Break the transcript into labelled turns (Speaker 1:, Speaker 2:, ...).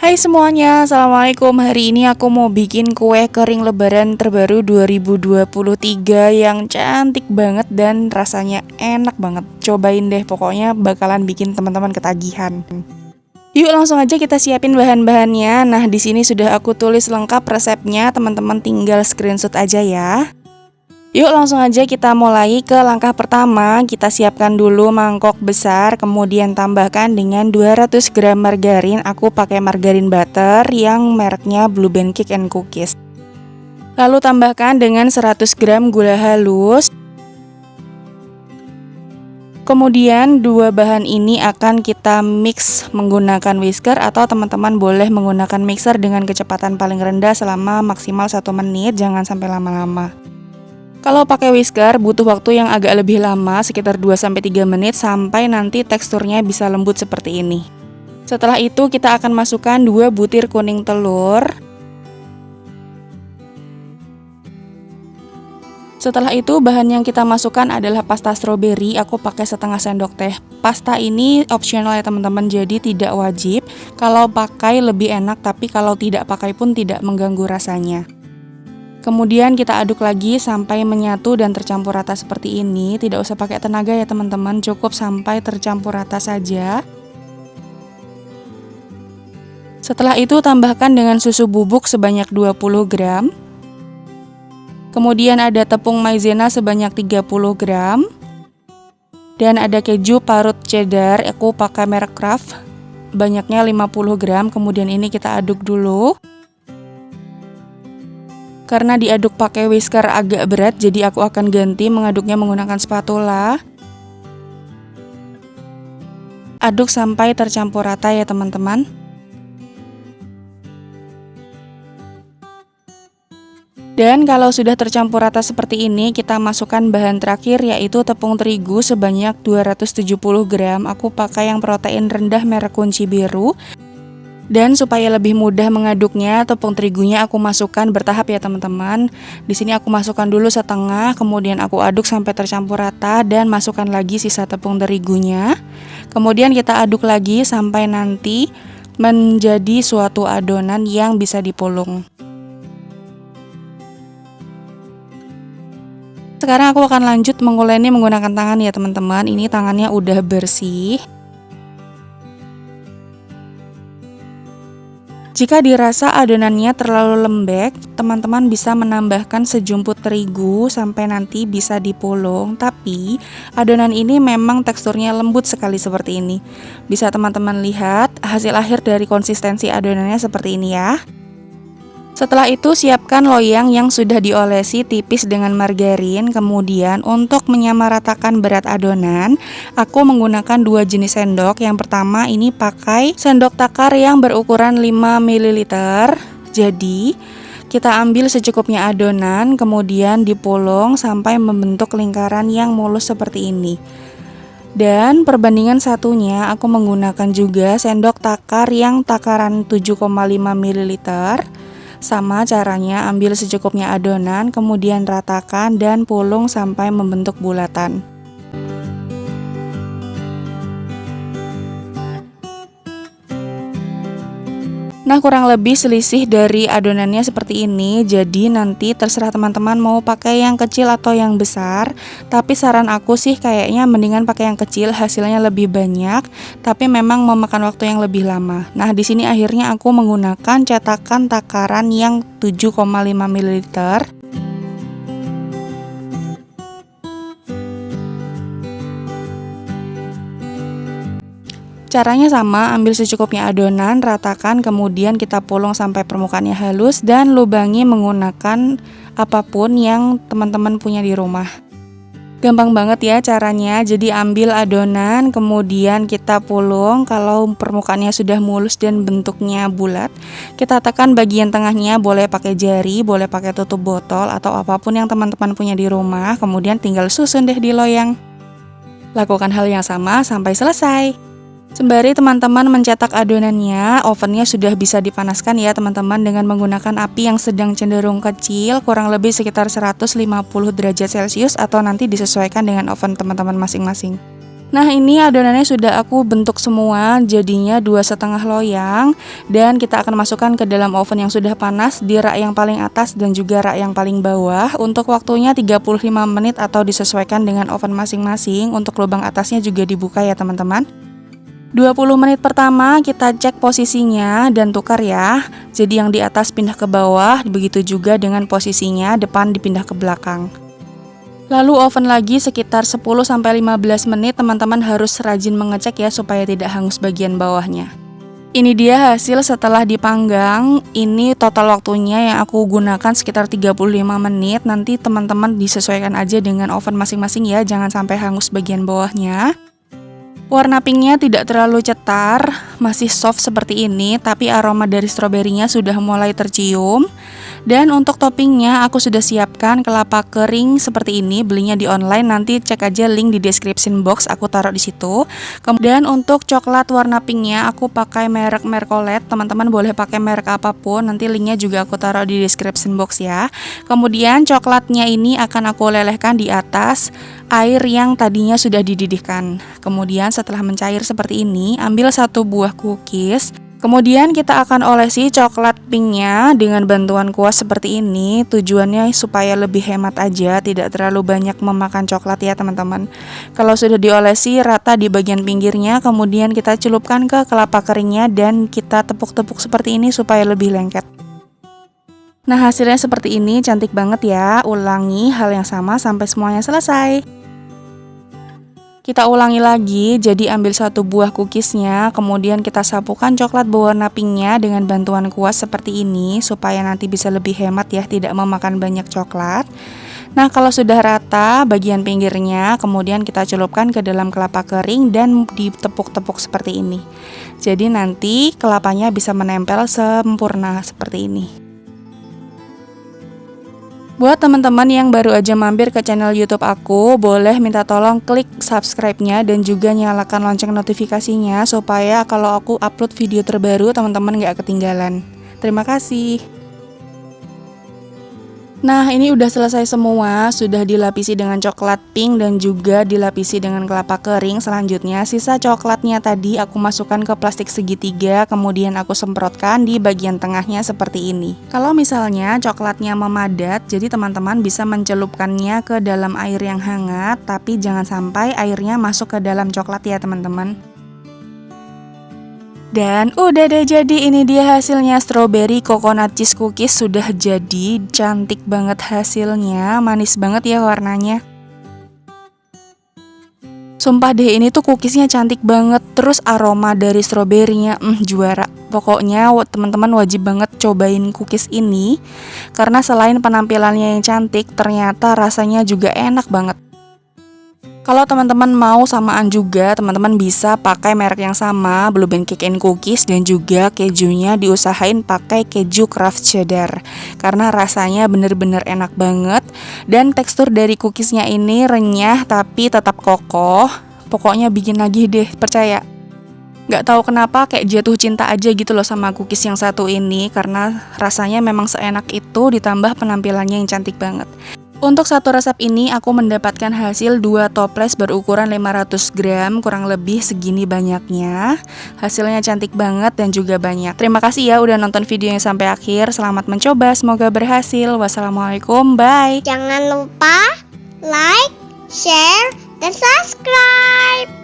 Speaker 1: Hai semuanya, Assalamualaikum. Hari ini aku mau bikin kue kering lebaran terbaru 2023 yang cantik banget dan rasanya enak banget. Cobain deh, pokoknya bakalan bikin teman-teman ketagihan. Yuk langsung aja kita siapin bahan-bahannya. Nah, di sini sudah aku tulis lengkap resepnya, teman-teman tinggal screenshot aja ya. Yuk langsung aja kita mulai ke langkah pertama. Kita siapkan dulu mangkok besar, kemudian tambahkan dengan 200 gram margarin. Aku pakai margarin butter yang mereknya Blue Band Cake and Cookies. Lalu tambahkan dengan 100 gram gula halus. Kemudian dua bahan ini akan kita mix menggunakan whisker atau teman-teman boleh menggunakan mixer dengan kecepatan paling rendah selama maksimal 1 menit, jangan sampai lama-lama. Kalau pakai whisker butuh waktu yang agak lebih lama, sekitar 2-3 menit sampai nanti teksturnya bisa lembut seperti ini. Setelah itu kita akan masukkan 2 butir kuning telur. Setelah itu bahan yang kita masukkan adalah pasta stroberi. Aku pakai setengah sendok teh. Pasta ini opsional ya teman-teman, jadi tidak wajib. Kalau pakai lebih enak, tapi kalau tidak pakai pun tidak mengganggu rasanya. Kemudian kita aduk lagi sampai menyatu dan tercampur rata seperti ini. Tidak usah pakai tenaga ya teman-teman, cukup sampai tercampur rata saja. Setelah itu tambahkan dengan susu bubuk sebanyak 20 gram. Kemudian ada tepung maizena sebanyak 30 gram. Dan ada keju parut cheddar, aku pakai merek Kraft, banyaknya 50 gram. Kemudian ini kita aduk dulu. Karena diaduk pakai whisker agak berat, jadi aku akan ganti mengaduknya menggunakan spatula. Aduk sampai tercampur rata ya teman-teman. Dan kalau sudah tercampur rata seperti ini, kita masukkan bahan terakhir yaitu tepung terigu sebanyak 270 gram. Aku pakai yang protein rendah merek Kunci Biru. Dan supaya lebih mudah mengaduknya, tepung terigunya aku masukkan bertahap ya teman-teman. Di sini aku masukkan dulu setengah, kemudian aku aduk sampai tercampur rata dan masukkan lagi sisa tepung terigunya. Kemudian kita aduk lagi sampai nanti menjadi suatu adonan yang bisa dipulung. Sekarang aku akan lanjut menguleni menggunakan tangan ya teman-teman. Ini tangannya udah bersih. Jika dirasa adonannya terlalu lembek, teman-teman bisa menambahkan sejumput terigu sampai nanti bisa dipulung. Tapi adonan ini memang teksturnya lembut sekali seperti ini. Bisa teman-teman lihat hasil akhir dari konsistensi adonannya seperti ini ya. Setelah itu siapkan loyang yang sudah diolesi tipis dengan margarin. Kemudian untuk menyamaratakan berat adonan, aku menggunakan 2 jenis sendok. Yang pertama ini pakai sendok takar yang berukuran 5 ml. Jadi kita ambil secukupnya adonan, kemudian dipulung sampai membentuk lingkaran yang mulus seperti ini. Dan perbandingan satunya aku menggunakan juga sendok takar yang takaran 7,5 ml. Sama caranya, ambil secukupnya adonan, kemudian ratakan dan pulung sampai membentuk bulatan. Nah, kurang lebih selisih dari adonannya seperti ini. Jadi nanti terserah teman-teman mau pakai yang kecil atau yang besar. Tapi saran aku sih kayaknya mendingan pakai yang kecil, hasilnya lebih banyak, tapi memang memakan waktu yang lebih lama. Nah, di sini akhirnya aku menggunakan cetakan takaran yang 7,5 ml. Caranya sama, ambil secukupnya adonan, ratakan, kemudian kita pulung sampai permukaannya halus dan lubangi menggunakan apapun yang teman-teman punya di rumah. Gampang banget ya caranya, jadi ambil adonan, kemudian kita pulung. Kalau permukaannya sudah mulus dan bentuknya bulat, kita tekan bagian tengahnya, boleh pakai jari, boleh pakai tutup botol, atau apapun yang teman-teman punya di rumah. Kemudian tinggal susun deh di loyang. Lakukan hal yang sama sampai selesai. Sembari teman-teman mencetak adonannya, ovennya sudah bisa dipanaskan ya teman-teman dengan menggunakan api yang sedang cenderung kecil, kurang lebih sekitar 150 derajat Celcius atau nanti disesuaikan dengan oven teman-teman masing-masing. Nah, ini adonannya sudah aku bentuk semua, jadinya 2,5 loyang. Dan kita akan masukkan ke dalam oven yang sudah panas di rak yang paling atas dan juga rak yang paling bawah. Untuk waktunya 35 menit atau disesuaikan dengan oven masing-masing. Untuk lubang atasnya juga dibuka ya teman-teman. 20 menit pertama kita cek posisinya dan tukar ya. Jadi yang di atas pindah ke bawah, begitu juga dengan posisinya depan dipindah ke belakang. Lalu oven lagi sekitar 10-15 menit, teman-teman harus rajin mengecek ya supaya tidak hangus bagian bawahnya. Ini dia hasil setelah dipanggang. Ini total waktunya yang aku gunakan sekitar 35 menit. Nanti teman-teman disesuaikan aja dengan oven masing-masing ya, jangan sampai hangus bagian bawahnya. Warna pinknya tidak terlalu cetar, masih soft seperti ini, tapi aroma dari stroberinya sudah mulai tercium. Dan untuk toppingnya aku sudah siapkan kelapa kering seperti ini, belinya di online, nanti cek aja link di description box, aku taruh di situ. Kemudian untuk coklat warna pinknya aku pakai merek Mercolet, teman-teman boleh pakai merek apapun, nanti linknya juga aku taruh di description box ya. Kemudian coklatnya ini akan aku lelehkan di atas air yang tadinya sudah dididihkan. Kemudian setelah mencair seperti ini, ambil 1 buah cookies. Kemudian kita akan olesi coklat pinknya dengan bantuan kuas seperti ini. Tujuannya supaya lebih hemat aja, tidak terlalu banyak memakan coklat ya teman-teman. Kalau sudah diolesi rata di bagian pinggirnya, kemudian kita celupkan ke kelapa keringnya dan kita tepuk-tepuk seperti ini supaya lebih lengket. Nah, hasilnya seperti ini, cantik banget ya. Ulangi hal yang sama sampai semuanya selesai. Kita ulangi lagi, jadi ambil 1 buah cookiesnya, kemudian kita sapukan coklat berwarna pinknya dengan bantuan kuas seperti ini, supaya nanti bisa lebih hemat ya, tidak memakan banyak coklat. Nah, kalau sudah rata bagian pinggirnya, kemudian kita celupkan ke dalam kelapa kering dan ditepuk-tepuk seperti ini. Jadi nanti kelapanya bisa menempel sempurna seperti ini. Buat teman-teman yang baru aja mampir ke channel YouTube aku, boleh minta tolong klik subscribe-nya dan juga nyalakan lonceng notifikasinya supaya kalau aku upload video terbaru teman-teman gak ketinggalan. Terima kasih. Nah, ini udah selesai semua, sudah dilapisi dengan coklat pink dan juga dilapisi dengan kelapa kering. Selanjutnya, sisa coklatnya tadi aku masukkan ke plastik segitiga, kemudian aku semprotkan di bagian tengahnya seperti ini. Kalau misalnya coklatnya memadat, jadi teman-teman bisa mencelupkannya ke dalam air yang hangat, tapi jangan sampai airnya masuk ke dalam coklat ya teman-teman. Dan udah deh, jadi ini dia hasilnya, strawberry coconut cheese cookies sudah jadi. Cantik banget hasilnya, manis banget ya warnanya. Sumpah deh, ini tuh cookiesnya cantik banget, terus aroma dari stroberinya juara. Pokoknya teman-teman wajib banget cobain cookies ini, karena selain penampilannya yang cantik, ternyata rasanya juga enak banget. Kalau teman-teman mau samaan juga, teman-teman bisa pakai merek yang sama, Blue Band Cake and Cookies, dan juga kejunya diusahain pakai keju Kraft Cheddar karena rasanya bener-bener enak banget dan tekstur dari cookiesnya ini renyah tapi tetap kokoh. Pokoknya bikin lagi deh, percaya. Gak tahu kenapa kayak jatuh cinta aja gitu loh sama cookies yang satu ini, karena rasanya memang seenak itu ditambah penampilannya yang cantik banget. Untuk satu resep ini aku mendapatkan hasil 2 toples berukuran 500 gram, kurang lebih segini banyaknya. Hasilnya cantik banget dan juga banyak. Terima kasih ya udah nonton videonya sampai akhir. Selamat mencoba, semoga berhasil. Wassalamualaikum, bye.
Speaker 2: Jangan lupa like, share, dan subscribe.